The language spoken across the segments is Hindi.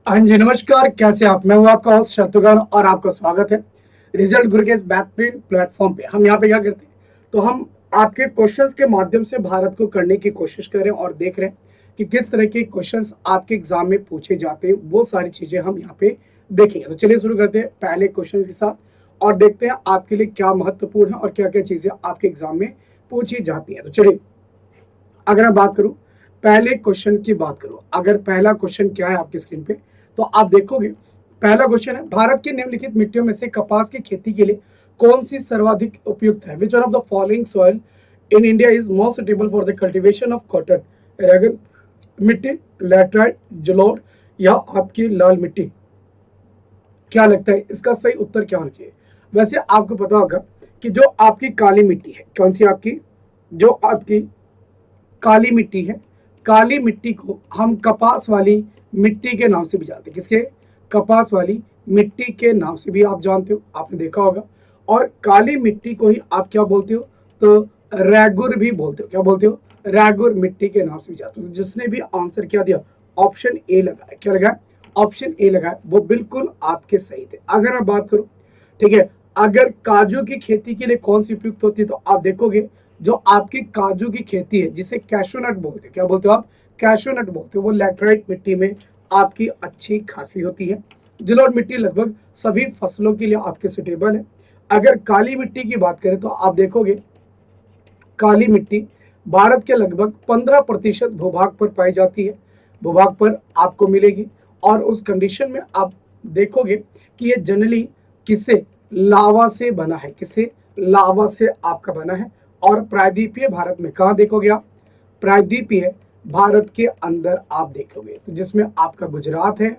हाँ जी, नमस्कार। कैसे आप? मैं हूँ आपका होस्ट शत्रुघ्न और आपका स्वागत है रिजल्ट गुरु के इस बेहतरीन प्लेटफॉर्म पे। हम यहाँ पे क्या करते हैं, तो हम आपके क्वेश्चंस के माध्यम से भारत को करने की कोशिश कर रहे हैं और देख रहे हैं कि किस तरह के क्वेश्चंस आपके एग्जाम में पूछे जाते हैं। वो सारी चीजें हम यहाँ पे देखेंगे। तो चलिए शुरू करते हैं पहले क्वेश्चन के साथ और देखते हैं आपके लिए क्या महत्वपूर्ण है और क्या क्या चीजें आपके एग्जाम में पूछी जाती है। तो चलिए, अगर मैं बात करूं, पहले क्वेश्चन की बात करूं, अगर पहला क्वेश्चन क्या है आपकी स्क्रीन पे, तो आप देखोगे पहला क्वेश्चन है, भारत की निम्नलिखित मिट्टियों में से कपास की खेती के लिए कौन सी सर्वाधिक उपयुक्त है? Which one of the following soil in India is most suitable for the cultivation of cotton? रेगन मिट्टी, लैटराइट, जलोढ़ या आपकी लाल मिट्टी? क्या लगता है इसका सही उत्तर क्या होना चाहिए? वैसे आपको पता होगा कि जो आपकी काली मिट्टी है, कौन सी आपकी, जो आपकी काली मिट्टी है, काली मिट्टी को हम कपास वाली मिट्टी के नाम से भी जानते हैं। किसके? कपास वाली मिट्टी के नाम से भी आप जानते हो, आपने देखा होगा। और काली मिट्टी को ही आप क्या बोलते हो? तो रैगुर भी बोलते हो। क्या बोलते हो? रैगुर मिट्टी के नाम से भी जानते हो। तो जिसने भी आंसर क्या दिया, ऑप्शन ए लगाया। क्या लगाया? ऑप्शन ए लगाया, वो बिल्कुल आपके सही थे। अगर मैं बात करूं, ठीक है, अगर काजू की खेती के लिए कौन सी उपयुक्त होती है, तो आप देखोगे जो आपकी काजू की खेती है, जिसे कैशू नट बोलते हैं, क्या बोलते हो आप? कैशू नट बोलते हो, वो लैटराइट मिट्टी में आपकी अच्छी खासी होती है। जलोढ़ मिट्टी लगभग सभी फसलों के लिए आपके सुटेबल है। अगर काली मिट्टी की बात करें तो आप देखोगे काली मिट्टी भारत के लगभग 15% भूभाग पर पाई जाती है, भूभाग पर आपको मिलेगी। और उस कंडीशन में आप देखोगे कि ये जनरली किससे, लावा से बना है। किससे? लावा से आपका बना है। और प्रायद्वीपीय भारत में कहाँ देखोगे आप? प्रायद्वीपीय भारत के अंदर आप देखोगे तो जिसमें आपका गुजरात है,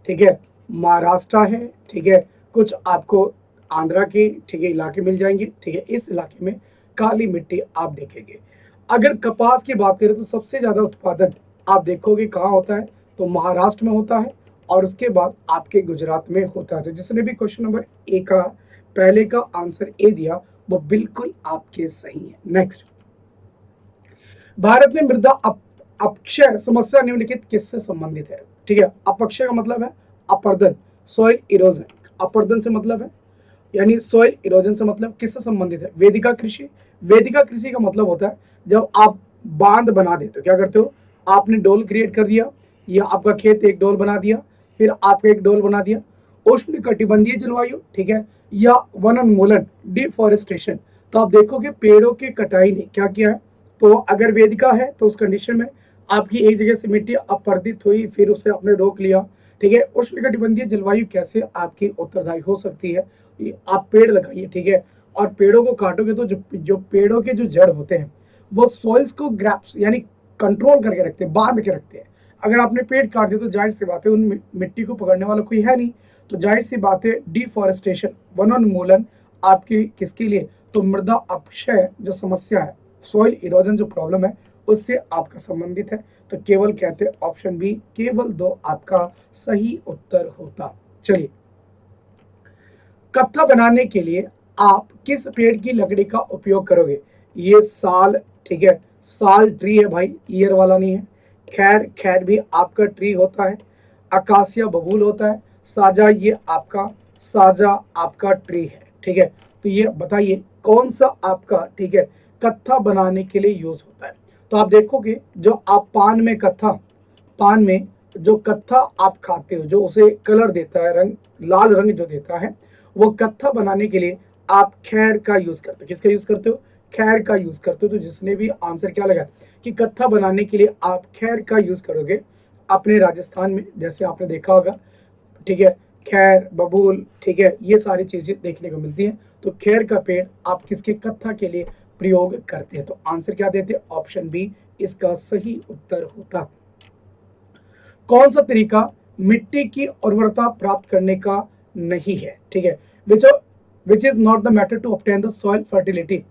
ठीक है, महाराष्ट्र है, ठीक है, कुछ आपको आंध्रा के, ठीक है, इलाके मिल जाएंगे। ठीक है, इस इलाके में काली मिट्टी आप देखेंगे। अगर कपास की बात करें तो सबसे ज्यादा उत्पादन आप देखोगे कहाँ होता है, तो महाराष्ट्र में होता है और उसके बाद आपके गुजरात में होता है। तो जिसने भी क्वेश्चन नंबर ए का पहले का आंसर ए दिया, वो बिल्कुल आपके सही है। नेक्स्ट, भारत में मृदा अपक्षय समस्या निम्नलिखित किससे संबंधित है? ठीक है, अपक्षय का मतलब है अपर्दन, सॉइल इरोजन। अपर्दन से मतलब है, यानी सॉइल इरोजन से मतलब किससे संबंधित है? वेदिका कृषि। वेदिका कृषि का मतलब होता है जब आप बांध बना देते हो। क्या करते हो? आपने डोल क्रिएट कर दिया, या आपका खेत एक डोल बना दिया, फिर आपका एक डोल बना दिया। उष्ण कटिबंधीय जलवायु, ठीक है, या वन उन्मूलन, डिफॉरेस्टेशन। तो आप देखोगे पेड़ों की कटाई ने क्या किया है। तो अगर वेदिका है तो उस कंडीशन में आपकी एक जगह से मिट्टी अपर्दित हुई, फिर उसे आपने रोक लिया। ठीक है, उष्णकटिबंधीय जलवायु कैसे आपकी उत्तरदायी हो सकती है? आप पेड़ लगाइए, ठीक है, और पेड़ों को काटोगे तो जो जो पेड़ों के जो जड़ होते हैं वो सॉइल्स को ग्रैप्स यानी कंट्रोल करके रखते हैं, बांध के रखते हैं। अगर आपने पेड़ काट दिया तो जाहिर सी बात है उन मिट्टी को पकड़ने वाला कोई है नहीं। तो जाहिर सी बात है डिफॉरेस्टेशन, वनोन्मूलन आपकी किसके लिए? तो मृदा अपक्षय जो समस्या है, सॉइल इरोजन जो प्रॉब्लम है, उससे आपका संबंधित है। तो केवल कहते हैं ऑप्शन बी, केवल दो आपका सही उत्तर होता। चलिए, कत्था बनाने के लिए आप किस पेड़ की लकड़ी का उपयोग करोगे? ये साल, ठीक है, साल ट्री है भाई, ईयर वाला नहीं है। खैर, खैर भी आपका ट्री होता है। अकासिया बबूल होता है। साजा, ये आपका साजा आपका ट्री है। ठीक है, तो ये बताइए कौन सा आपका, ठीक है, कत्था बनाने के लिए यूज होता है? तो आप देखोगे जो आप पान में कत्था, पान में जो कत्था आप खाते हो, जो उसे कलर देता है, रंग, लाल रंग जो देता है, वो कत्था बनाने के लिए आप खैर का यूज करते हो। किसका यूज करते हो? खैर का यूज करते हो। तो जिसने भी आंसर क्या लगा कि कत्था बनाने के लिए आप खैर का यूज करोगे, अपने राजस्थान में जैसे आपने देखा होगा, ठीक है, खैर, बबूल, ठीक है, ये सारी चीजें देखने को मिलती हैं। तो खैर का पेड़ आप किसके कत्था के लिए प्रयोग करते हैं? तो आंसर क्या देते हैं? ऑप्शन बी इसका सही उत्तर होता। कौन सा तरीका मिट्टी की उर्वरता प्राप्त करने का नहीं है? ठीक है, which which is not the matter to obtain the soil fertility?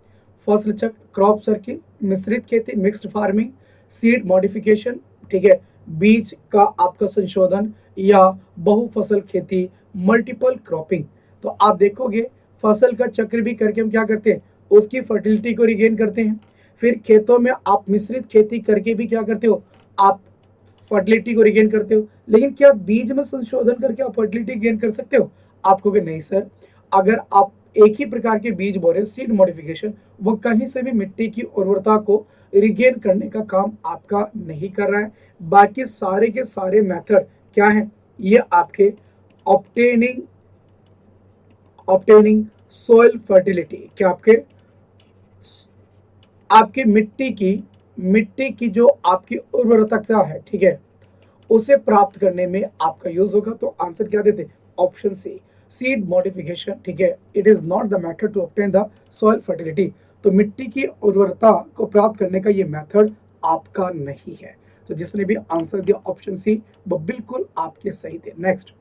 फसल चक्र, क्रॉप सर्किल, मिश्रित खेती, मिक्स्ड फार्मिंग, सीड मॉडिफिकेशन, ठीक है, बीज का आपका संशोधन, या बहुफसल खेती, मल्टीपल क्रॉपिंग। तो आप देखोगे फसल का चक्र भी करके हम क्या करते हैं? उसकी फर्टिलिटी को रिगेन करते हैं। फिर खेतों में आप मिश्रित खेती करके भी क्या करते हो? आप फर्टिलिटी को रिगेन करते हो, लेकिन क्या बीज में संशोधन करके आप फर्टिलिटी गेन कर सकते हो? आपको कि नहीं सर, अगर आप एक ही प्रकार के बीज बो रहे हो, सीड मॉडिफिकेशन, वो कहीं से भी मिट्टी की उर्वरता को रिगेन करने का काम आपका नहीं कर रहा है। बाकी सारे के सारे मेथड क्या है, ये आपके ऑब्टेनिंग ऑब्टेनिंग सोइल फर्टिलिटी, क्या आपके मिट्टी की जो आपकी उर्वरता है, ठीक है, उसे प्राप्त करने में आपका यूज होगा। तो आंसर क्या देते, ऑप्शन सी, सीड मॉडिफिकेशन, ठीक है। It is not the method to obtain the soil fertility. तो मिट्टी की उर्वरता को प्राप्त करने का ये मेथड आपका नहीं है। तो जिसने भी आंसर दिया ऑप्शन सी, वो बिल्कुल आपके सही थे। नेक्स्ट,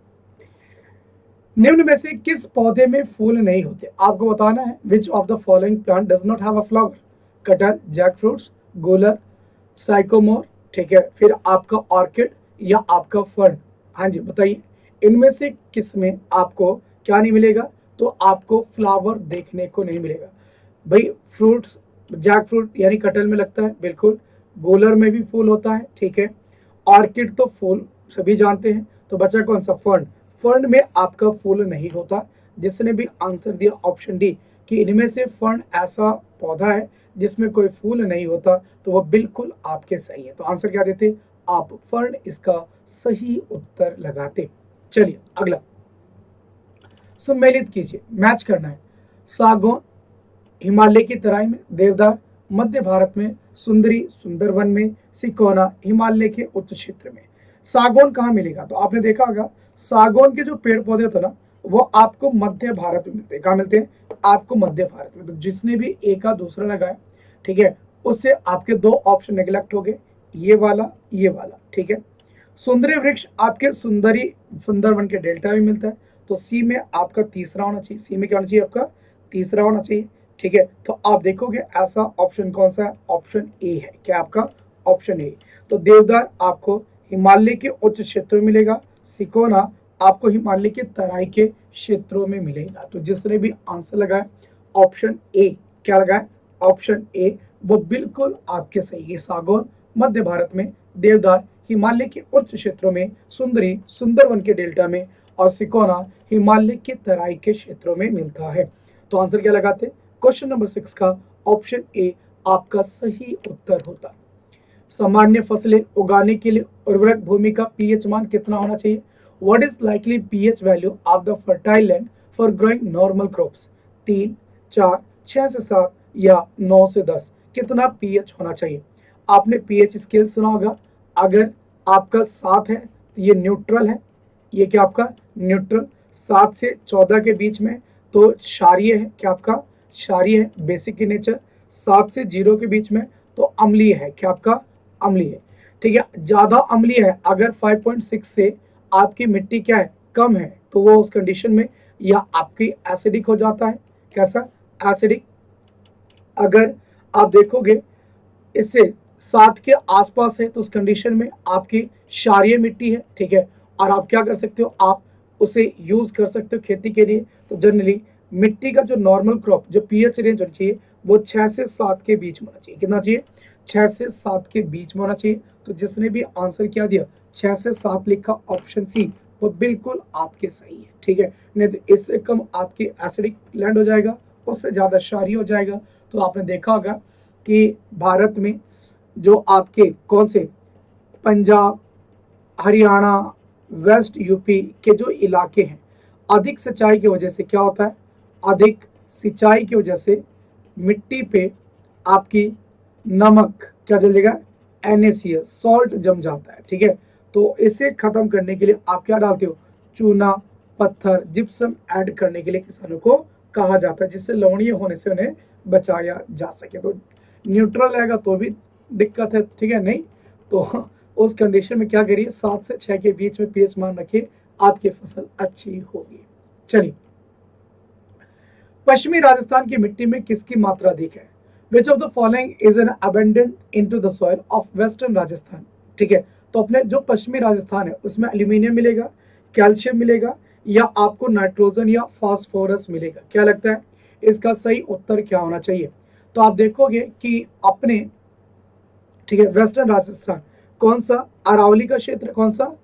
निम्न में से किस पौधे में फूल नहीं होते? आपको बताना है which of the following plant does not have a flower? कटहल, जैक फ्रूट्स, गोलर, साइकोमोर, ठीक है, फिर आपका ऑर्किड या आपका फर्न। हाँ जी बताइए, इनमें से किस में आपको क्या नहीं मिलेगा? तो आपको फ्लावर देखने को नहीं मिलेगा। भाई फ्रूट्स, जैक फ्रूट यानी कटहल में लगता है, बिल्कुल। गोलर में भी फूल होता है, ठीक है। ऑर्किड तो फूल सभी जानते हैं। तो बचा कौन सा, फर्न। फर्न में आपका फूल नहीं होता। जिसने भी आंसर दिया ऑप्शन डी कि इनमें से फर्न ऐसा पौधा है जिसमें कोई फूल नहीं होता, तो वो बिल्कुल आपके सही है। तो आंसर क्या देते, आप फर्न इसका सही उत्तर लगाते। चलिए अगला, सुमेलित कीजिए, मैच करना है। सागौन हिमालय की तराई में, देवदार मध्य भारत में, सुंदरी सुंदरवन में, सिकोना हिमालय के उच्च क्षेत्र में। सागौन कहाँ मिलेगा? तो आपने देखा होगा सागौन के जो पेड़ पौधे होते ना, वो आपको मध्य भारत में मिलते हैं। कहाँ मिलते हैं? आपको मध्य भारत में। तो जिसने भी एक का दूसरा लगाया, ठीक है, उससे आपके दो ऑप्शन नेग्लेक्ट हो गए, ये वाला, ठीक है। सुंदरी वृक्ष आपके सुंदरवन के डेल्टा में मिलता है। तो सी में आपका तीसरा होना चाहिए, सी में क्या होना चाहिए? आपका तीसरा होना चाहिए, ठीक है। तो आप देखोगे ऐसा ऑप्शन कौन सा है? ऑप्शन ए है। क्या आपका? Option A. तो देवदार आपको हिमालय के उच्च क्षेत्रों में मिलेगा, सिकोना आपको हिमालय के तराई के क्षेत्रों में मिलेगा। तो जिसने भी आंसर लगाया ऑप्शन ए, क्या लगाया? ऑप्शन ए, वो बिल्कुल आपके सही है। सागौन मध्य भारत में, देवदार हिमालय के उच्च क्षेत्रों में, सुंदरी सुंदरवन के डेल्टा में, और सिकोना हिमालय के तराई के क्षेत्रों में मिलता है। तो आंसर क्या लगाते? क्वेश्चन नंबर 6 का ऑप्शन ए आपका सही उत्तर होता। सामान्य फसलें उगाने के लिए उर्वरक भूमि का पीएच मान कितना होना चाहिए? What is likely pH value of the fertile land for growing normal crops? 3, 4, 6 से 7 या 9 से 10? कितना पीएच होना चाहिए? आपने पीएच स्केल सुना होगा। अगर आपका 7 है तो ये न्यूट्रल है, ये क्या आपका? न्यूट्रल। 7 से 14 के बीच में तो क्षारीय है, क्या आपका? क्षारीय है, बेसिक इन नेचर। 7 से 0 के बीच में तो अम्लीय है, क्या आपका? अम्लीय है, ठीक है। ज्यादा अम्लीय है, अगर 5.6 से आपकी मिट्टी क्या है? कम है, तो वो उस कंडीशन में या आपकी एसिडिक हो जाता है। कैसा? एसिडिक। अगर आप देखोगे इससे 7 के आसपास है तो उस कंडीशन में आपकी क्षारीय मिट्टी है, ठीक है। और आप क्या कर सकते हो? आप उसे यूज कर सकते हो खेती के लिए। तो जनरली मिट्टी का जो नॉर्मल क्रॉप, जो पीएच रेंज होनी चाहिए, वो 6 से 7 के बीच में होना चाहिए। कितना चाहिए? 6 से 7 के बीच में होना चाहिए। तो जिसने भी आंसर क्या दिया 6 से 7 लिखा, ऑप्शन सी, वो बिल्कुल आपके सही है, ठीक है। नहीं तो इससे कम आपकी एसिडिक लैंड हो जाएगा, उससे ज्यादा क्षारीय हो जाएगा। तो आपने देखा होगा कि भारत में जो आपके कौन से पंजाब, हरियाणा, वेस्ट यूपी के जो इलाके हैं, अधिक सिंचाई की वजह से क्या होता है? अधिक सिंचाई की वजह से मिट्टी पे आपकी नमक क्या जल जाएगा? NaCl, सॉल्ट जम जाता है, ठीक है। तो इसे खत्म करने के लिए आप क्या डालते हो? चूना, पत्थर, जिप्सम ऐड करने के लिए किसानों को कहा जाता है, जिससे लवणीय होने से उन्हें बचाया जा सके। तो न्यूट्रल रहेगा तो भी दिक्कत है, ठीक है। नहीं तो उस कंडीशन में क्या करिए? 7 से 6 के बीच में पीएच मान रखिए, आपकी फसल अच्छी होगी। चलिए, पश्चिमी राजस्थान की मिट्टी में किसकी मात्रा अधिक है? Which of the following is an abundant into the soil of western Rajasthan? ठीक है, तो अपने जो पश्चिमी राजस्थान है उसमें एल्यूमिनियम मिलेगा, कैल्शियम मिलेगा, या आपको नाइट्रोजन या फास्फोरस मिलेगा। क्या लगता है इसका सही उत्तर क्या होना चाहिए? तो आप देखोगे कि अपने, ठीक है, वेस्टर्न राजस्थान कौन सा? अरावली का क्षेत्र, कौन सा?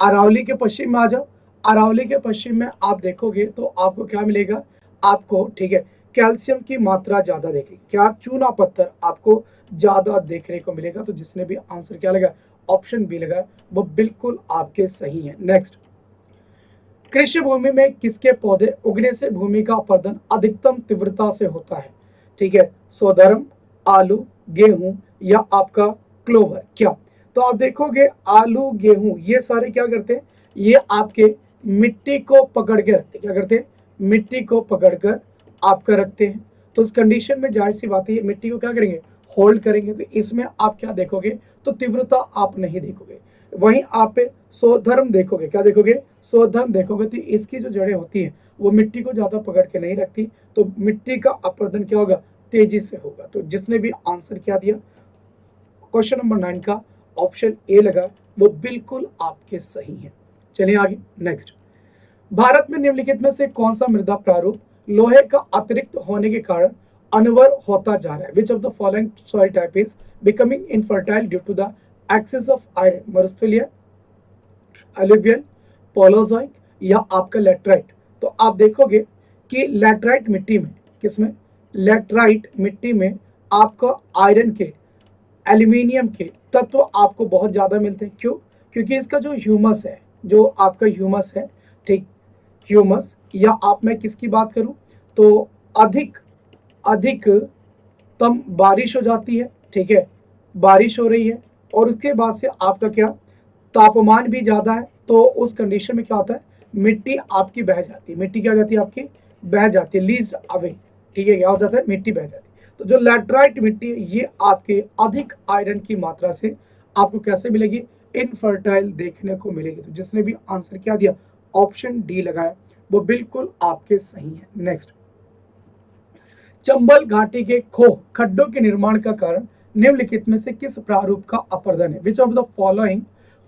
अरावली के पश्चिम में आ जाओ। अरावली के पश्चिम में आप देखोगे तो आपको क्या मिलेगा? आपको, ठीक है, कैल्शियम की मात्रा ज्यादा देखेगी। क्या? चूना पत्थर आपको ज्यादा देखने को मिलेगा। तो जिसने भी आंसर क्या लगा, ऑप्शन बी लगा, वो बिल्कुल आपके सही है। नेक्स्ट, कृषि भूमि में किसके पौधे उगने से भूमि का अपरदन अधिकतम तीव्रता से होता है? ठीक है, सोधर्म, आलू, गेहूं या आपका क्लोवर। क्या? तो आप देखोगे आलू, गेहूं ये सारे क्या करते हैं? ये आपके मिट्टी को पकड़ के रखते हैं। क्या करते हैं? मिट्टी को पकड़कर आपका रखते हैं। तो उस कंडीशन में जाहिर सी बात है, ये मिट्टी को क्या करेंगे? होल्ड करेंगे। तो इसमें आप क्या देखोगे? तो तीव्रता आप नहीं देखोगे। वहीं आप स्वधर्म देखोगे। क्या देखोगे? स्वधर्म देखोगे तो इसकी जो जड़ें होती हैं वो मिट्टी को ज्यादा पकड़ के नहीं रखती। तो मिट्टी का अपरदन क्या होगा? तेजी से होगा। तो जिसने भी आंसर क्या दिया क्वेश्चन नंबर 9 का, ऑप्शन ए लगा, वो बिल्कुल आपके सही है। चलिए आगे। नेक्स्ट, भारत में निम्नलिखित में से कौन सा मृदा प्रारूप लोहे का अतिरिक्त होने के कारण अनवर होता जा रहा है? Which of the following soil type is becoming infertile due to the excess of iron? मरुस्थलीय, एलुवियल, पोलोजॉइक या आपका लेटराइट? तो आप देखोगे कि लेटराइट मिट्टी में, किसमें? लेटराइट मिट्टी में आपको आयरन के, एल्यूमिनियम के तत्व आपको बहुत ज्यादा मिलते हैं। क्यों? क्योंकि इसका जो ह्यूमस है, जो आपका ह्यूमस है, ठीक, ह्यूमस, या आप, मैं किसकी बात करूं तो अधिक अधिकतम बारिश हो जाती है। ठीक है, बारिश हो रही है और उसके बाद से आपका क्या, तापमान भी ज्यादा है। तो उस कंडीशन में क्या होता है? मिट्टी आपकी बह जाती है। मिट्टी क्या हो जाती है? आपकी बह जाती है, लीज अवे। ठीक है, क्या हो जाता है? मिट्टी बह जाती है। तो जो लैटराइट मिट्टी है ये आपके अधिक आयरन की मात्रा से आपको कैसे मिलेगी? इनफर्टाइल देखने को मिलेगी। तो जिसने भी आंसर क्या दिया, ऑप्शन डी लगाया, वो बिल्कुल आपके सही है। नेक्स्ट, चंबल घाटी के खोह खड्डों के निर्माण का कारण निम्नलिखित में से किस प्रारूप का अपरदन है? Which of the following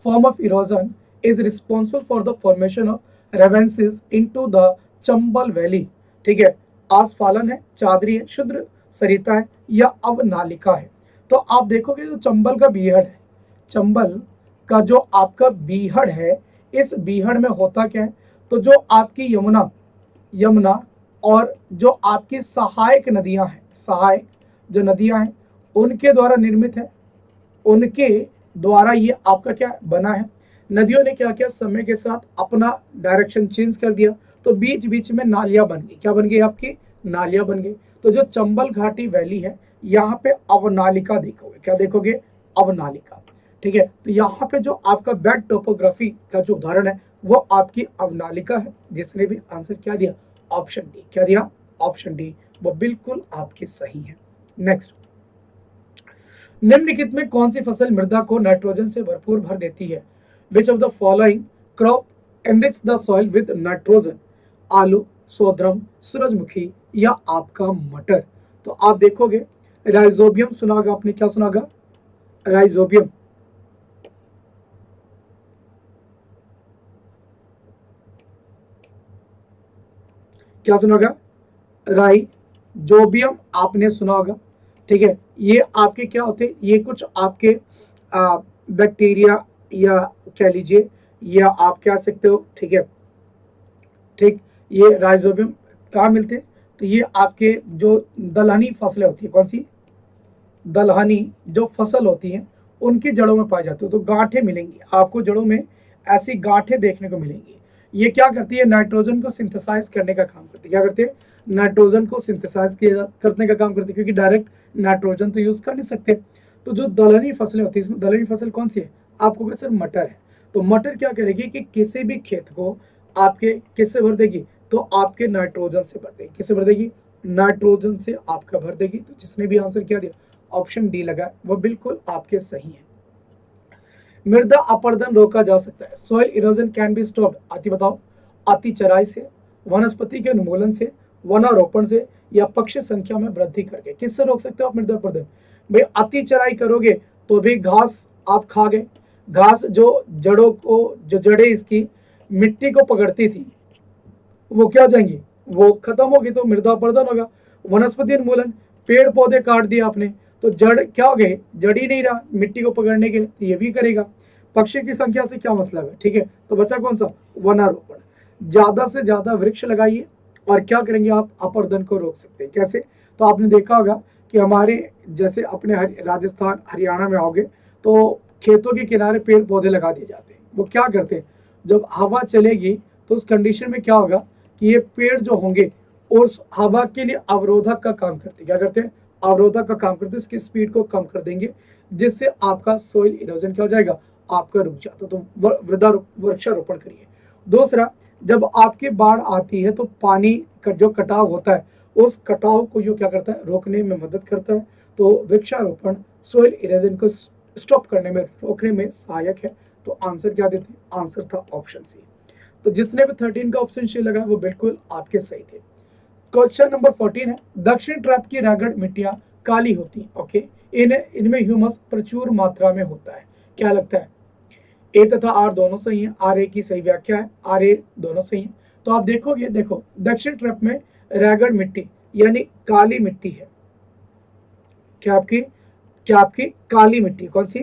form of erosion is responsible for the formation of ravines into the Chambal valley? ठीक है, आस्फालन है, चादरी है, शुद्र सरिता है या अवनालिका है? तो आप देखोगे जो चंबल का बीहड़ है, चंबल का जो आपका बीहड़ है, इस बीहड़ में होता क्या है? तो जो आपकी यमुना यमुना और जो आपकी सहायक नदियां हैं, सहायक जो नदियां हैं उनके द्वारा निर्मित है, उनके द्वारा ये आपका क्या बना है? नदियों ने क्या किया? समय के साथ अपना डायरेक्शन चेंज कर दिया। तो बीच बीच में नालियां बन गई। क्या बन गई? आपकी नालियां बन गई। तो जो चंबल घाटी वैली है यहाँ पे अवनालिका देखोगे। क्या देखोगे? अवनालिका। ठीक है, तो यहाँ पे जो आपका बेड टोपोग्राफी का जो उदाहरण है वो आपकी अवनालिका है। जिसने भी आंसर क्या दिया, ऑप्शन डी। क्या दिया? ऑप्शन डी, वो बिल्कुल आपके सही है। नेक्स्ट, निम्नलिखित में कौन सी फसल मृदा को नाइट्रोजन से भरपूर भर देती है? Which of the following crop enrich the soil with nitrogen? आलू, सोद्रम, सूरजमुखी या आपका मटर? तो आप देखोगे राइजोबियम सुना होगा आपने। क्या सुना होगा? राइजोबियम। क्या सुना होगा? राइजोबियम आपने सुना होगा। ठीक है, ये आपके क्या होते हैं? ये कुछ आपके बैक्टीरिया या कह लीजिए, या आप कह सकते हो, ठीक है, ठीक, ये राइजोबियम कहाँ मिलते हैं? तो ये आपके जो दलहनी फसलें होती है, कौन सी? दलहनी जो फसल होती हैं उनकी जड़ों में पाए जाते हो। तो गांठें मिलेंगी आपको जड़ों में, ऐसी गांठें देखने को मिलेंगी। ये क्या करती है? नाइट्रोजन को सिंथेसाइज करने का काम करती है। क्या करते हैं? नाइट्रोजन को सिंथेसाइज करने का काम करती है, क्योंकि डायरेक्ट नाइट्रोजन तो यूज कर नहीं सकते। तो जो दलहनी फसलें होती है, इसमें दलहनी फसल कौन सी है? आपको सिर्फ मटर है। तो मटर क्या करेगी कि किसी भी खेत को आपके किससे भर देगी? तो आपके नाइट्रोजन से भर देगी। किससे भर देगी? नाइट्रोजन से आपका भर देगी। तो जिसने भी आंसर क्या दिया, ऑप्शन डी लगा, वो बिल्कुल आपके सही है। मृदा अपरदन रोका जा सकता है। Soil erosion can be stopped, अति बताओ, अति चराई से, वनस्पति के उन्मूलन से, वनारोपण से या पक्षी संख्या में वृद्धि करके? किससे रोक सकते हो आप मृदा अपरदन? भाई अति चराई करोगे तो भी घास आप खा गए। घास जो जड़ों को, जो जड़ें इसकी मिट्टी को पकड़ती थी वो क्या हो जाएंगी? वो खत्म होगी। तो मृदा अपरदन होगा। वनस्पति उन्मूलन, पेड़ पौधे काट दिए आपने तो जड़ क्या हो गए, जड़ ही नहीं रहा मिट्टी को पकड़ने के लिए, तो ये भी करेगा। पक्षी की संख्या से क्या मतलब है, ठीक है, तो बचा कौन सा, वनारोपण। ज्यादा से ज्यादा वृक्ष लगाइए और क्या करेंगे आप, अपरदन को रोक सकते हैं। कैसे, तो आपने देखा होगा कि हमारे जैसे अपने राजस्थान हरियाणा में आओगे तो खेतों के किनारे पेड़ पौधे लगा दिए जाते हैं। वो क्या करते हैं, जब हवा चलेगी तो उस कंडीशन में क्या होगा कि ये पेड़ जो होंगे उस हवा के लिए अवरोधक का काम करते हैं। क्या करते हैं, अवरोधक का काम करते हैं, इसकी स्पीड को कम कर देंगे, जिससे आपका सोइल इरोजन क्या हो जाएगा, आपका रुक जाता। तो वृक्षारोपण करिए। दूसरा, जब आपकी बाढ़ आती है तो पानी का जो कटाव होता है उस कटाव को जो क्या करता है, रोकने में मदद करता है। तो वृक्षारोपण सोइल इरोजन को स्टॉप करने में, रोकने में सहायक है। तो आंसर क्या देते हैं, आंसर था ऑप्शन सी। तो जिसने भी 13 का ऑप्शन सी लगा वो बिल्कुल आपके सही थे। क्वेश्चन नंबर 14 है, दक्षिण ट्रैप की रागड़ मिट्टियां काली होती हैं। ओके, इनमें ह्यूमस प्रचुर मात्रा में होता है। क्या लगता है, ए तथा आर दोनों सही है, आर ए की सही व्याख्या है, आर ए दोनों सही है। तो आप देखोगे, देखो दक्षिण ट्रैप में रागड़ मिट्टी यानी काली मिट्टी है। क्या आपकी काली मिट्टी, कौन सी,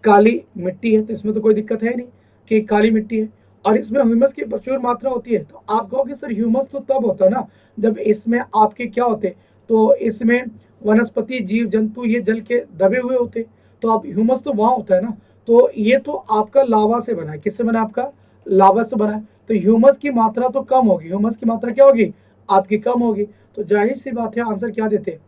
काली मिट्टी है। तो इसमें तो कोई दिक्कत है नहीं कि काली मिट्टी है और इसमें ह्यूमस की प्रचुर मात्रा होती है। तो आप कहोगे सर ह्यूमस तो तब होता है ना जब इसमें आपके क्या होते, तो इसमें वनस्पति जीव जंतु ये जल के दबे हुए होते। तो आप ह्यूमस तो वहां होता है ना, तो ये तो आपका लावा से बना है। किससे बना है, आपका लावा से बना है। तो ह्यूमस की मात्रा तो कम होगी, ह्यूमस की मात्रा क्या होगी, आपकी कम होगी। तो जाहिर सी बात है आंसर क्या देते,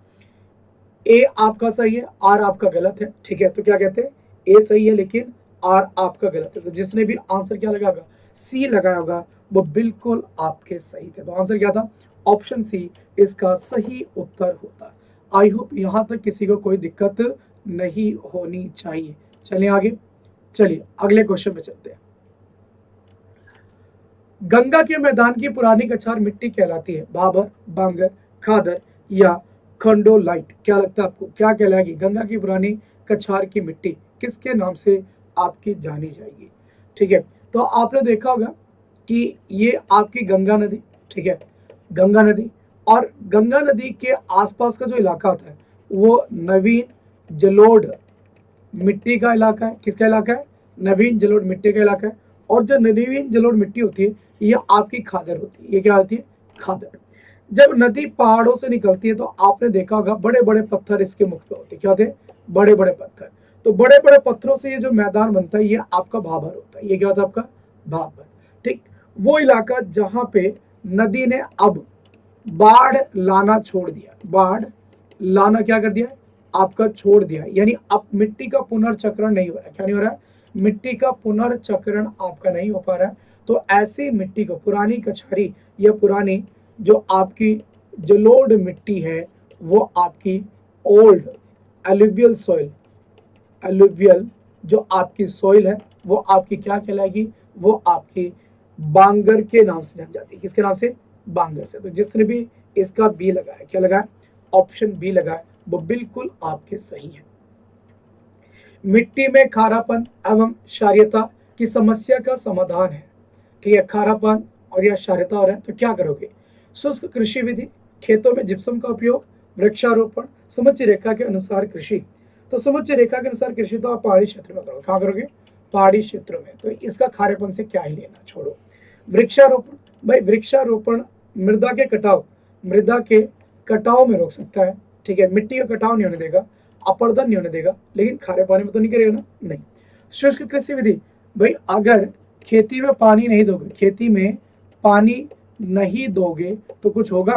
ए आपका सही है, आर आपका गलत है। ठीक है, तो क्या कहते हैं, ए सही है लेकिन आर आपका गलत है। तो जिसने भी आंसर क्या लगाएगा, सी लगाया होगा, वो बिल्कुल आपके सही थे। तो आंसर क्या था, ऑप्शन सी इसका सही उत्तर होता। आई होप यहां तक किसी को कोई दिक्कत नहीं होनी चाहिए। चलिए आगे, चलिए अगले क्वेश्चन पे चलते हैं। गंगा के मैदान की पुरानी कछार मिट्टी कहलाती है, भाबर, बांगर, खादर या खंडोलाइट। क्या लगता है आपको, क्या कहलाएगी गंगा की पुरानी कछार की मिट्टी, किसके नाम से आपकी जानी जाएगी। ठीक है, तो आपने देखा होगा कि ये आपकी गंगा नदी, ठीक है, गंगा नदी, और गंगा नदी के आसपास का जो इलाका होता है वो नवीन जलोढ़ मिट्टी का इलाका है। किसका इलाका है, नवीन जलोढ़ मिट्टी का इलाका है। और जो नवीन जलोढ़ मिट्टी होती है ये आपकी खादर होती है। ये क्या होती है, खादर। जब नदी पहाड़ों से निकलती है तो आपने देखा होगा बड़े बड़े पत्थर इसके मुख पे होते हैं। क्या होते हैं, बड़े बड़े पत्थर। तो बड़े बड़े पत्थरों से ये जो मैदान बनता है ये आपका भाबर होता है। ये क्या होता है, आपका भाबर। ठीक, वो इलाका जहां पे नदी ने अब बाढ़ लाना छोड़ दिया, बाढ़ लाना क्या कर दिया, आपका छोड़ दिया, यानी अब मिट्टी का पुनर्चक्रण नहीं हो रहा है। क्या नहीं हो रहा है, मिट्टी का पुनर्चक्रण आपका नहीं हो पा रहा है। तो ऐसी मिट्टी को, पुरानी कछारी या पुरानी जो आपकी जलोढ़ मिट्टी है वो आपकी ओल्ड एलुवियल सॉइल, एलुवियल जो आपकी सॉइल है वो आपकी क्या कहलाएगी, वो आपकी बांगर के नाम से जानी जाती है। किसके नाम से, बांगर से। तो जिसने भी इसका बी लगाया, क्या लगाया, ऑप्शन बी लगाया, वो बिल्कुल आपके सही है। मिट्टी में खारापन एवं क्षारीयता की समस्या का समाधान है। ठीक है, खारापन और या क्षारीयता हो रहा है तो क्या करोगे, शुष्क कृषि विधि, खेतों में जिप्सम का उपयोग, वृक्षारोपण, समुच्चय रेखा के अनुसार कृषि। तो समुच्चय रेखा के अनुसार कृषि तो आप पहाड़ी क्षेत्र में करोगे। कहाँ करोगे, पहाड़ी क्षेत्रों में। तो इसका खारेपन से क्या ही लेना, छोड़ो। वृक्षारोपण, भाई वृक्षारोपण मृदा के कटाव, मृदा के कटाव में रोक सकता है। ठीक है, मिट्टी का कटाव नहीं होने देगा, अपरदन नहीं होने देगा, लेकिन खारे पानी में तो नहीं करेगा ना, नहीं। शुष्क कृषि विधि, भाई अगर खेती में पानी नहीं दोगे, खेती में पानी नहीं दोगे तो कुछ होगा,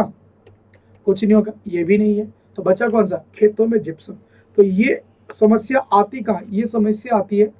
कुछ नहीं होगा, ये भी नहीं है। तो बचा कौन सा, खेतों में जिप्सम। तो ये समस्या आती कहाँ, ये समस्या आती है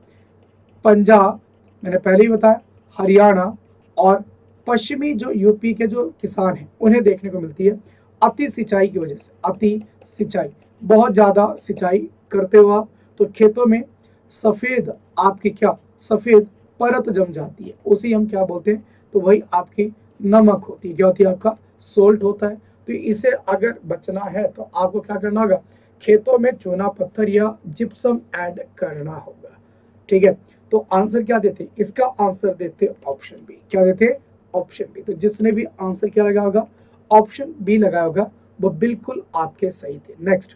पंजाब, मैंने पहले ही बताया, हरियाणा और पश्चिमी जो यूपी के जो किसान हैं उन्हें देखने को मिलती है। अति सिंचाई की वजह से, अति सिंचाई, बहुत ज्यादा सिंचाई करते हो आप तो खेतों में सफेद आपकी क्या, सफेद परत जम जाती है, उसी हम क्या बोलते हैं, तो वही आपकी नमक होती है। क्या होती है, आपका सोल्ट होता है। तो इसे अगर बचना है तो आपको क्या करना होगा, खेतों में चूना पत्थर या जिप्सम ऐड करना होगा। ठीक है, तो आंसर क्या देते, इसका आंसर देते ऑप्शन बी। क्या देते, ऑप्शन बी। तो जिसने भी आंसर क्या लगा होगा, ऑप्शन बी लगाया होगा, वो बिल्कुल आपके सही थे। नेक्स्ट,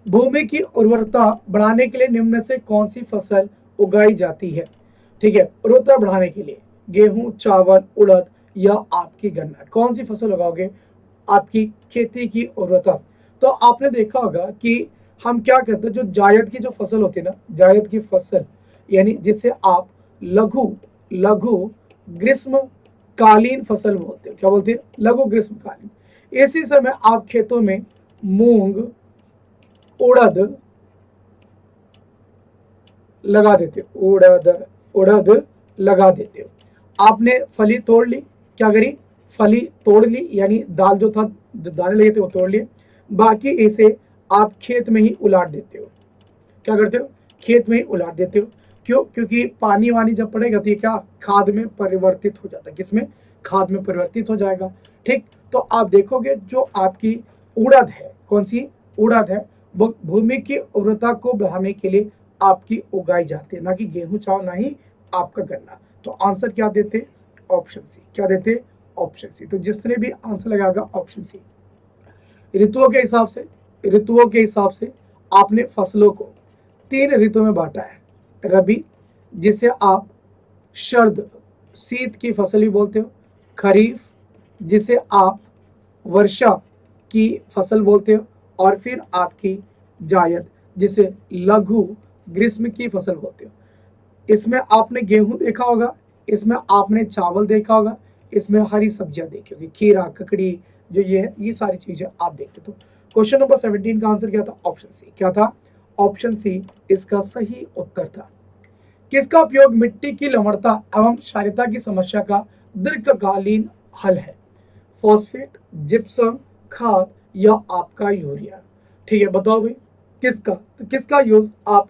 भूमि की उर्वरता बढ़ाने के लिए निम्न में से कौन सी फसल उगाई जाती है? ठीक है, उर्वरता बढ़ाने के लिए गेहूं, चावल, उड़द या आपकी गन्ना, कौन सी फसल उगाओगे आपकी खेती की उर्वरता? तो आपने देखा होगा कि हम क्या कहते हैं, जो जायद की जो फसल होती है ना, जायद की फसल यानी जिसे आप लघु लघु ग्रीष्मकालीन फसल बोलते हो, क्या बोलते हैं? लघु ग्रीष्मकालीन। इसी समय आप खेतों में मूंग, उड़द लगा देते हो, उड़द लगा देते हो। आपने फली तोड़ ली, क्या करी? फली तोड़ ली, यानी दाल जो था, जो दाने लगे थे वो तोड़ लिए। बाकी इसे आप खेत में ही उलाट देते हो। क्या करते हो? खेत में ही उलाट देते हो। क्यों? क्योंकि पानी वानी जब पड़ेगा तो ये क्या खाद में परिवर्तित हो जाता है। किसमें? खाद में परिवर्तित हो जाएगा। ठीक, तो आप देखोगे जो आपकी उड़द है, कौन सी उड़द है, वो भूमि की उर्वरता को बढ़ाने के लिए आपकी उगाई जाती है, ना कि गेहूं, चावल, ना ही आपका गन्ना। तो आंसर क्या देते? Option C. क्या देते? Option C. तो जिसने भी आंसर लगाएगा ऑप्शन सी। ऋतुओं के हिसाब से, ऋतुओं के हिसाब से आपने फसलों को 3 ऋतु में बांटा है। रबी, जिसे आप शरद शीत की फसल भी बोलते हो। खरीफ, जिसे आप वर्षा की फसल बोलते हो। और फिर आपकी जायद, जिसे लघु ग्रीष्म की फसल बोलते हो। इसमें आपने गेहूं देखा होगा, इसमें आपने चावल देखा होगा, इसमें हरी सब्जियां देखी होगी, खीरा, ककड़ी, जो ये है, ये सारी चीजें आप देखते। तो क्वेश्चन नंबर 17 का आंसर क्या था? Option C. क्या था? ऑप्शन सी इसका सही उत्तर था। किसका उपयोग मिट्टी की लवणता एवं क्षारीयता की समस्या का दीर्घकालीन हल है? फॉस्फेट, जिप्सम, खाद या आपका यूरिया? ठीक है, बताओ भाई किसका? तो किसका यूज आप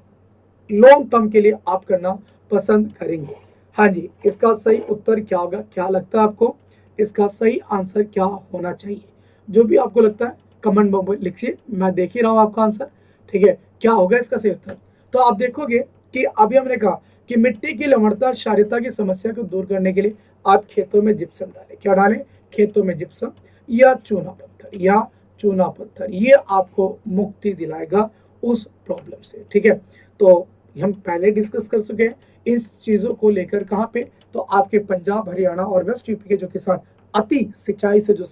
लॉन्ग टर्म के लिए आप करना पसंद करेंगे? हाँ जी, इसका सही उत्तर क्या होगा? क्या लगता है आपको इसका सही आंसर क्या होना चाहिए? जो भी आपको लगता है कमेंट बॉक्स में लिखिए, मैं देख ही रहा हूँ आपका आंसर। ठीक है, क्या होगा इसका सही उत्तर? तो आप देखोगे कि अभी हमने कहा कि मिट्टी की लवणता क्षारीयता की समस्या को दूर करने के लिए आप खेतों में जिप्सम डालें। क्या डालें? खेतों में जिप्सम या चूना पत्थर, या चूना पत्थर, ये आपको मुक्ति दिलाएगा उस प्रॉब्लम से। ठीक है, तो हम पहले डिस्कस कर चुके हैं इस चीजों को लेकर। कहाँ पे? तो आपके पंजाब, हरियाणा और वेस्ट यूपी के जो किसान अति सिंचाई से जो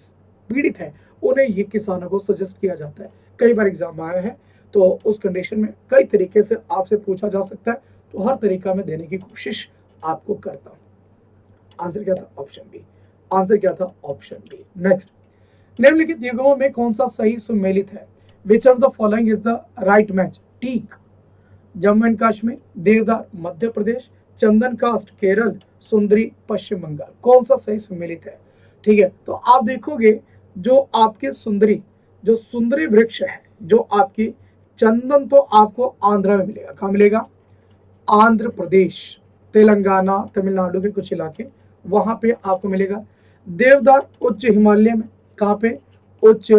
पीड़ित है, उन्हें ये किसानों को सजेस्ट किया जाता है। कई बार एग्जाम आया है, तो उस कंडीशन में कई तरीके से आपसे पूछा जा सकता है, तो हर तरीका में देने की कोशिश आपको करता हूँ। आंसर क्या था? Option B. आंसर क्या था? Option B. नेक्स्ट, निम्नलिखित युगों में कौन सा सही सुमेलित है? Which of the following is the right match? Teak Jammu and Kashmir, देवदार मध्य प्रदेश, चंदन कास्ट केरल, सुंदरी पश्चिम बंगाल, कौन सा सही सुमेलित है? ठीक है, तो आप देखोगे जो आपके सुंदरी, जो सुंदरी वृक्ष है, जो आपकी चंदन, तो आपको आंध्रा में मिलेगा। कहाँ मिलेगा? आंध्र प्रदेश, तेलंगाना, तमिलनाडु के कुछ इलाके, वहां पे आपको मिलेगा। देवदार उच्च हिमालय में, कहाँ पे? उच्च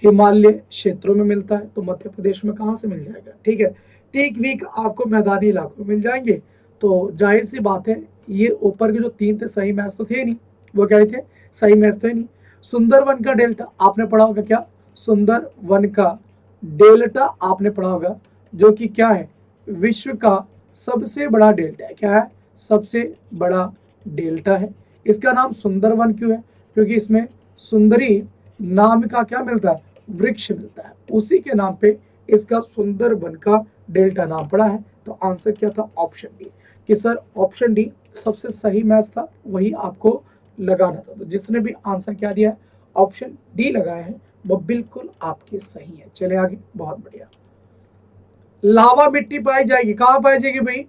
हिमालय क्षेत्रों में मिलता है, तो मध्य प्रदेश में कहाँ से मिल जाएगा? ठीक है, टीक वीक आपको मैदानी इलाकों में मिल जाएंगे। तो जाहिर सी बात है, ये ऊपर के जो 3 थे सही मैच तो थे नहीं, वो क्या थे? सही मैच थे नहीं। सुंदरवन का डेल्टा आपने पढ़ा होगा, क्या? सुंदरवन का डेल्टा आपने पढ़ा होगा, जो कि क्या है? विश्व का सबसे बड़ा डेल्टा है। क्या है? सबसे बड़ा डेल्टा है। इसका नाम सुंदरवन क्यों है? क्योंकि इसमें सुंदरी नाम का क्या मिलता है? वृक्ष मिलता है, उसी के नाम पे इसका सुंदरवन का डेल्टा नाम पड़ा है। तो आंसर क्या था? Option D. कि सर ऑप्शन डी सबसे सही मैच था, वही आपको लगाना था। तो जिसने भी आंसर क्या दिया है, ऑप्शन डी लगाया है, वो बिल्कुल आपके सही है। चले आगे, बहुत बढ़िया। लावा मिट्टी पाई जाएगी, कहाँ पाई जाएगी भाई?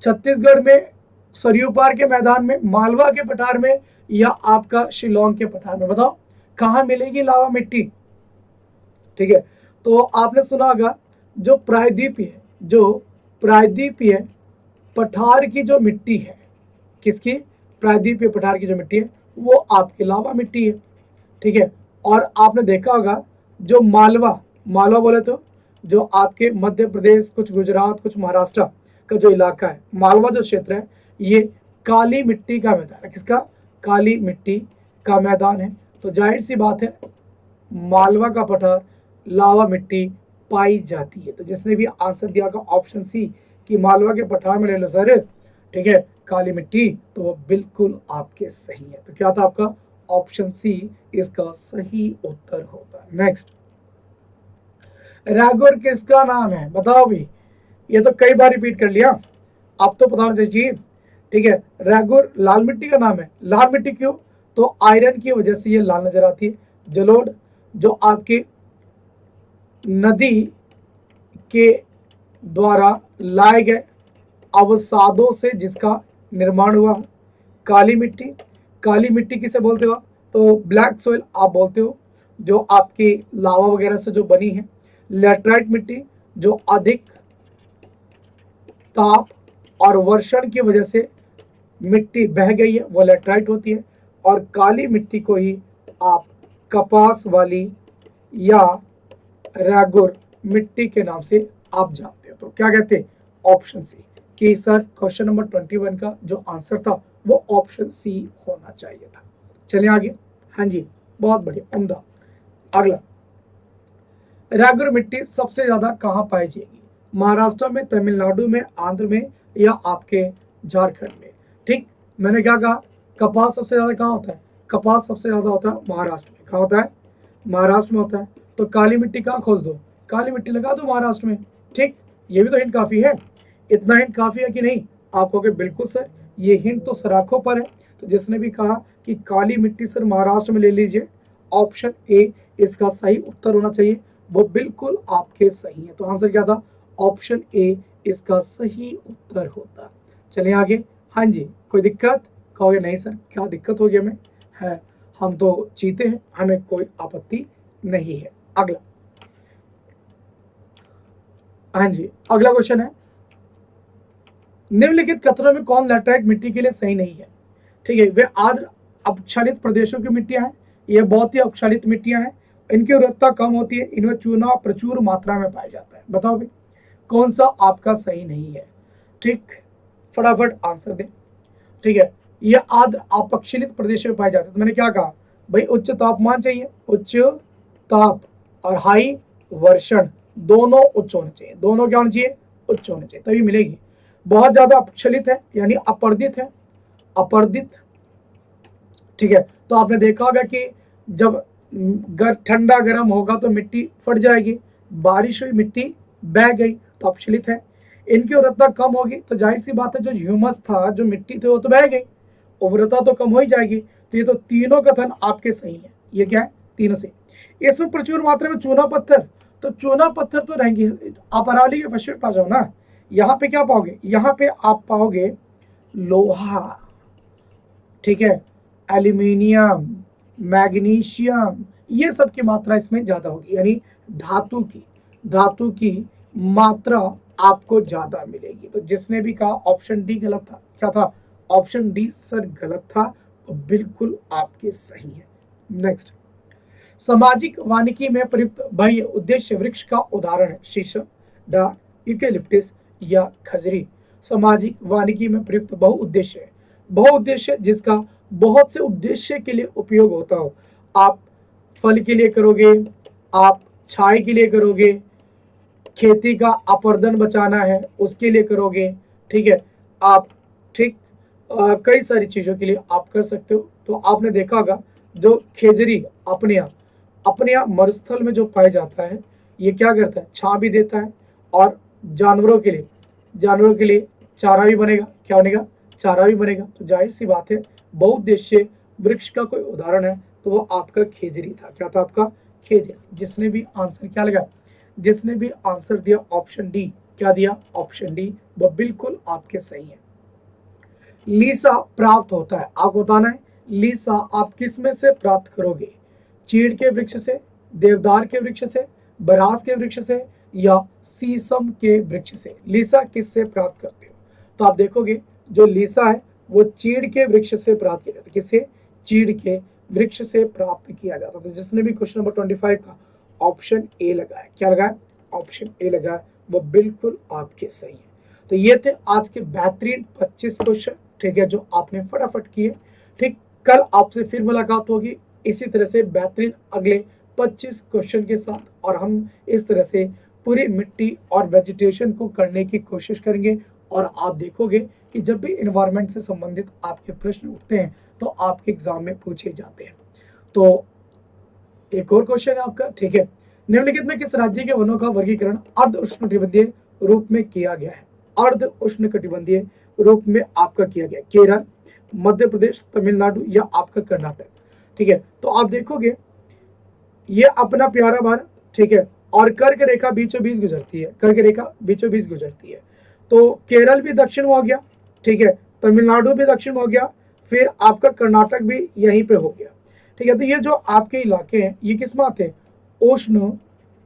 छत्तीसगढ़ में सरयू पार के मैदान में, मालवा के पठार में, या आपका शिलोंग के पठार में? बताओ कहाँ मिलेगी लावा मिट्टी? ठीक है, तो आपने सुना होगा जो प्रायद्वीपीय, जो प्रायद्वीपीय पठार की जो मिट्टी है, किसकी? प्रायद्वीपीय पठार की जो मिट्टी है, वो आपकी लावा मिट्टी है। ठीक है, और आपने देखा होगा जो मालवा, मालवा बोले तो जो आपके मध्य प्रदेश, कुछ गुजरात, कुछ महाराष्ट्र का जो इलाका है, मालवा जो क्षेत्र है, ये काली मिट्टी का मैदान है। किसका? काली मिट्टी का मैदान है। तो जाहिर सी बात है, मालवा का पठार लावा मिट्टी पाई जाती है। तो जिसने भी आंसर दिया होगा ऑप्शन सी कि मालवा के पठार में ले लो सर, ठीक है, काली मिट्टी, तो वो बिल्कुल आपके सही है। तो क्या था आपका ऑप्शन सी इसका सही उत्तर होता। नेक्स्ट, राघवर किसका नाम है, बताओ भी, ये तो कई बार रिपीट कर लिया, आप तो पता होना चाहिए। ठीक है, राघवर लाल मिट्टी का नाम है। लाल मिट्टी क्यों, तो आयरन की वजह से ये लाल नजर आती है। जलोढ़ जो आपके नदी के द्वारा लाए गए अवसादों से जिसका निर्माण हुआ। काली मिट्टी, काली मिट्टी किसे बोलते हो, तो ब्लैक सोइल आप बोलते हो, जो आपकी लावा वगैरह से जो बनी है। लेटराइट मिट्टी जो अधिक ताप और वर्षण की वजह से मिट्टी बह गई है, वो लेटराइट होती है। और काली मिट्टी को ही आप कपास वाली या रागुर मिट्टी के नाम से आप जानते हो। तो क्या कहते हैं ऑप्शन सी, कि सर क्वेश्चन नंबर 21 का जो आंसर था वो ऑप्शन सी होना चाहिए था। चलिए आगे, हाँ जी, बहुत बढ़िया, उम्दा। अगला, रागुर मिट्टी सबसे ज्यादा कहाँ पाई जाएगी, महाराष्ट्र में, तमिलनाडु में, आंध्र में, या आपके झारखंड में। ठीक, मैंने क्या कहा, कपास सबसे ज्यादा कहाँ होता है, कपास सबसे ज्यादा होता है महाराष्ट्र में। कहाँ होता है, महाराष्ट्र में होता है। तो काली मिट्टी कहाँ खोज दो, काली मिट्टी लगा दो महाराष्ट्र में। ठीक, ये भी तो हिंट काफी है। इतना हिंट काफी है कि नहीं, आप कहोगे बिल्कुल सर ये हिंट तो सराखों पर है। तो जिसने भी कहा कि काली मिट्टी सर महाराष्ट्र में ले लीजिए, ऑप्शन ए इसका सही उत्तर होना चाहिए, वो बिल्कुल आपके सही है। तो आंसर क्या था, ऑप्शन ए इसका सही उत्तर होता। चलिए आगे, हाँ जी, कोई दिक्कत, कहोगे नहीं सर क्या दिक्कत होगी हमें, है हम तो जीते हैं, हमें कोई आपत्ति नहीं है। अगला, हाँ जी, अगला क्वेश्चन है, निम्नलिखित कथनों में कौन लैटराइट मिट्टी के लिए सही नहीं है। ठीक है, वे आर्द्र अपक्षालित प्रदेशों की मिट्टियां हैं, ये बहुत ही अपक्षालित मिट्टियां हैं, इनकी उर्वरता कम होती है, इनमें चूना प्रचुर मात्रा में पाया जाता है। बताओ भाई कौन सा आपका सही नहीं है। ठीक, फटाफट आंसर दे। ठीक है, ये आर्द्र अपक्षालित प्रदेशों में पाए जाते हैं। तो मैंने क्या कहा भाई, उच्च तापमान चाहिए, उच्च ताप और हाई वर्षण दोनों उच्च होने चाहिए, दोनों क्या होने चाहिए, उच्च होने चाहिए, तभी मिलेगी। बहुत ज्यादा अपक्षलित है यानी अपर्दित है, अपर्दित। ठीक है, तो आपने देखा होगा कि जब ठंडा गर्म होगा तो मिट्टी फट जाएगी, बारिश हुई मिट्टी बह गई तो अपक्षलित है। इनकी उर्वरता कम होगी तो जाहिर सी बात है जो ह्यूमस था, जो मिट्टी थी वो तो बह गई, उर्वरता तो कम हो ही जाएगी। तो ये तो तीनों कथन आपके सही है। ये क्या है, तीनों से। इसमें प्रचुर मात्रा में चूना पत्थर, तो चूना पत्थर तो रहेंगे, आप अरावली के पश्चिम पा जाओ ना, यहाँ पे क्या पाओगे, यहाँ पे आप पाओगे लोहा, ठीक है, एल्यूमिनियम, मैग्नीशियम, ये सब की मात्रा इसमें ज्यादा होगी, यानी धातु की मात्रा आपको ज्यादा मिलेगी। तो जिसने भी कहा ऑप्शन डी गलत था, क्या था, ऑप्शन डी सर गलत था, तो बिल्कुल आपके सही है। नेक्स्ट, सामाजिक वानिकी में प्रयुक्त बाह्य उद्देश्य वृक्ष का उदाहरण है शीशम, डाक, यूकेलिप्टिस या खजरी। सामाजिक वानिकी में प्रयुक्त बहुउद्देश्य है, बहुउद्देश्य जिसका बहुत से उद्देश्य के लिए उपयोग होता हो। आप फल के लिए करोगे, आप छाई के लिए करोगे, खेती का अपर्दन बचाना है उसके लिए करोगे, ठीक है, आप ठीक कई सारी चीजों के लिए आप कर सकते हो। तो आपने देखा होगा जो खेजरी अपने मरुस्थल में जो पाया जाता है, ये क्या करता है, छां भी देता है और जानवरों के लिए चारा भी बनेगा, क्या बनेगा, चारा भी बनेगा। तो जाहिर सी बात है बहुउद्देश्य वृक्ष का कोई उदाहरण है तो वो आपका खेजरी था। क्या था आपका, खेजरी। जिसने भी आंसर क्या लगा, जिसने भी आंसर दिया ऑप्शन डी, क्या दिया, ऑप्शन डी, वो बिल्कुल आपके सही है। लीसा प्राप्त होता है, आपको बताना है लीसा आप किस में से प्राप्त करोगे, चीड़ के वृक्ष से, देवदार के वृक्ष से, बरास के वृक्ष से या शीशम के वृक्ष से। लीसा किससे प्राप्त करते हो, तो आप देखोगे जो लीसा है वो चीड़ के वृक्ष से प्राप्त किया जाता है। किससे, चीड़ के वृक्ष से प्राप्त किया जाता है। तो जिसने भी क्वेश्चन नंबर 25 का ऑप्शन ए लगाया, क्या लगाया, ऑप्शन ए लगाया, वो बिल्कुल आपके सही है। तो ये थे आज के बेहतरीन 25 क्वेश्चन, ठीक है, जो आपने फटाफट किए। ठीक, कल आपसे फिर मुलाकात होगी इसी तरह से बेहतरीन अगले 25 क्वेश्चन के साथ, और हम इस तरह से पूरी मिट्टी और वेजिटेशन को करने की कोशिश करेंगे। और आप देखोगे कि जब भी इन्वायरमेंट से संबंधित आपके प्रश्न उठते हैं तो आपके एग्जाम में पूछे जाते हैं। तो एक और क्वेश्चन है आपका, ठीक है। निम्नलिखित में किस राज्य के वनों का वर्गीकरण अर्ध उष्णकटिबंधीय रूप में किया गया है? अर्ध उष्णकटिबंधीय रूप में आपका किया गया केरल, मध्य प्रदेश, तमिलनाडु या आपका कर्नाटक, ठीक है। तो आप देखोगे ये अपना प्यारा भारत, ठीक है, और कर्क रेखा बीचों बीच गुजरती है, कर्क रेखा बीचों बीच गुजरती है। तो केरल भी दक्षिण में हो गया, ठीक है, तमिलनाडु भी दक्षिण में हो गया, फिर आपका कर्नाटक भी यहीं पे हो गया, ठीक है। तो ये जो आपके इलाके हैं ये किस में आते हैं? उष्ण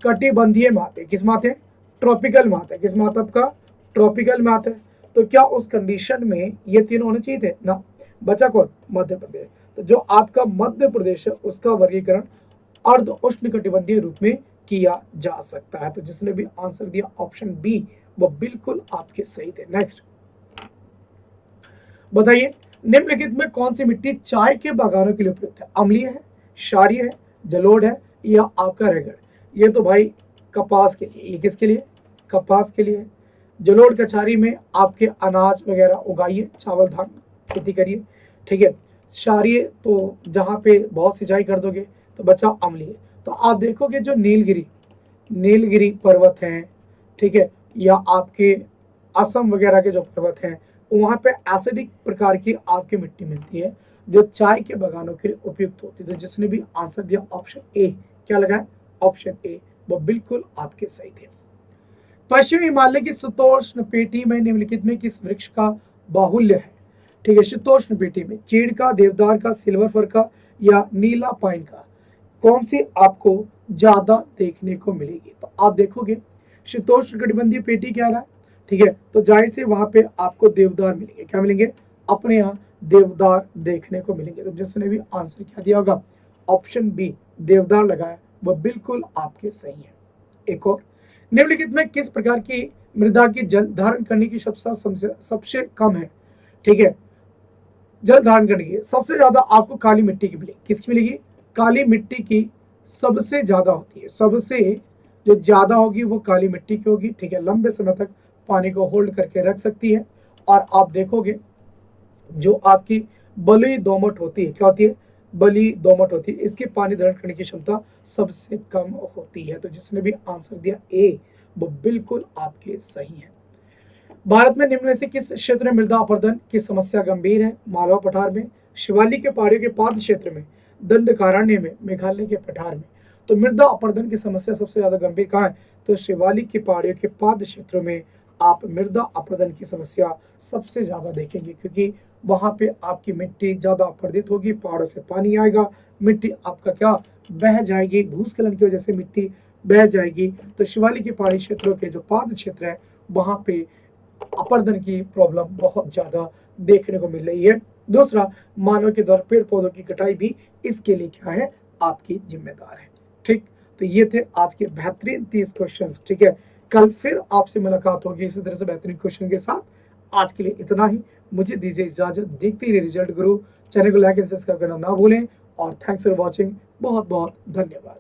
कटिबंधीय में आते हैं। किस में आते हैं? ट्रॉपिकल में आते हैं। किस में आता है आपका? ट्रॉपिकल में आता है। तो क्या उस कंडीशन में ये तीनों होने चाहिए थे ना? बचा कौन? मध्य प्रदेश। तो जो आपका मध्य प्रदेश है उसका वर्गीकरण अर्ध उष्ण कटिबंधीय रूप में किया जा सकता है। तो जिसने भी आंसर दिया ऑप्शन बी वो बिल्कुल आपके सही थे। नेक्स्ट बताइए, निम्नलिखित में कौन सी मिट्टी चाय के बागानों के लिए उपयुक्त है? अम्लीय है, क्षारीय है, जलोढ़ है या आपका रेगड़? ये तो भाई कपास के लिए। ये किसके लिए? कपास के लिए। जलोढ़ कछारी में आपके अनाज वगैरह उगाइए, चावल धान खेती करिए, ठीक है। क्षारीय तो जहाँ पे बहुत सिंचाई कर दोगे तो बचा अम्लीय। तो आप देखोगे जो नीलगिरी पर्वत हैं, ठीक है, या आपके असम वगैरह के जो पर्वत हैं वहाँ पे एसिडिक प्रकार की आपकी मिट्टी मिलती है जो चाय के बागानों के लिए उपयुक्त होती है। तो जिसने भी आंसर दिया ऑप्शन ए, क्या लगा है? ऑप्शन ए वो बिल्कुल आपके सही थे। पश्चिमी हिमालय की शीतोष्ण पेटी में निम्नलिखित में किस वृक्ष का बाहुल्य है? ठीक है, शीतोष्ण पेटी में चीड़ का, देवदार का, सिल्वर फर का या नीला पाइन का कौन सी आपको ज्यादा देखने को मिलेगी? तो आप देखोगे शीतोष्ण कटिबंधीय पेटी क्या रहा है, ठीक है, तो जाहिर से वहां पे आपको देवदार मिलेंगे। क्या मिलेंगे? अपने यहाँ देवदार देखने को मिलेंगे। तो जिसने भी आंसर क्या दिया होगा? ऑप्शन बी देवदार लगाया वह बिल्कुल आपके सही है। एक और, निम्नलिखित में किस प्रकार की मृदा की जल धारण करने की सबसे कम है? ठीक है, जल धारण करने की सबसे ज्यादा आपको काली मिट्टी की मिलेगी। किसकी मिलेगी? काली मिट्टी की सबसे ज्यादा होती है। सबसे जो ज्यादा होगी वो काली मिट्टी की होगी, ठीक है। लंबे समय तक पानी को होल्ड करके रख सकती है। और आप देखोगे जो आपकी बलुई दोमट होती है, क्या होती है? बलुई दोमट होती है, इसकी पानी धारण करने की क्षमता सबसे कम होती है। तो जिसने भी आंसर दिया ए वो बिल्कुल आपके सही है। भारत में निम्न में से किस क्षेत्र में मृदा अपरदन की समस्या गंभीर है? मालवा पठार में, शिवालिक के पहाड़ियों के पाद क्षेत्र में, दंडकारण्य में, मेघालय के पठार में। तो मृदा अपरदन की समस्या सबसे ज्यादा गंभीर कहाँ है? तो शिवालिक की पहाड़ियों के पाद क्षेत्रों में आप मृदा अपरदन की समस्या सबसे ज्यादा देखेंगे, क्योंकि वहां पे आपकी मिट्टी ज्यादा अपरदित होगी, पहाड़ों से पानी आएगा, मिट्टी आपका क्या बह जाएगी, भूस्खलन की वजह से मिट्टी बह जाएगी। तो शिवालिक की पहाड़ी क्षेत्रों के जो पाद क्षेत्र है वहां पे अपरदन की प्रॉब्लम बहुत ज्यादा देखने को मिल रही है। दूसरा, मानव के द्वारा पेड़ पौधों की कटाई भी इसके लिए क्या है? आपकी जिम्मेदार है। ठीक, तो ये थे आज के बेहतरीन 30 क्वेश्चंस, ठीक है। कल फिर आपसे मुलाकात होगी इसी तरह से बेहतरीन क्वेश्चन के साथ। आज के लिए इतना ही, मुझे दीजिए इजाजत। देखते रहिए रिजल्ट गुरु। चैनल को लाइक एंड सब्सक्राइब करना ना भूलें और थैंक्स फॉर वॉचिंग। बहुत बहुत धन्यवाद।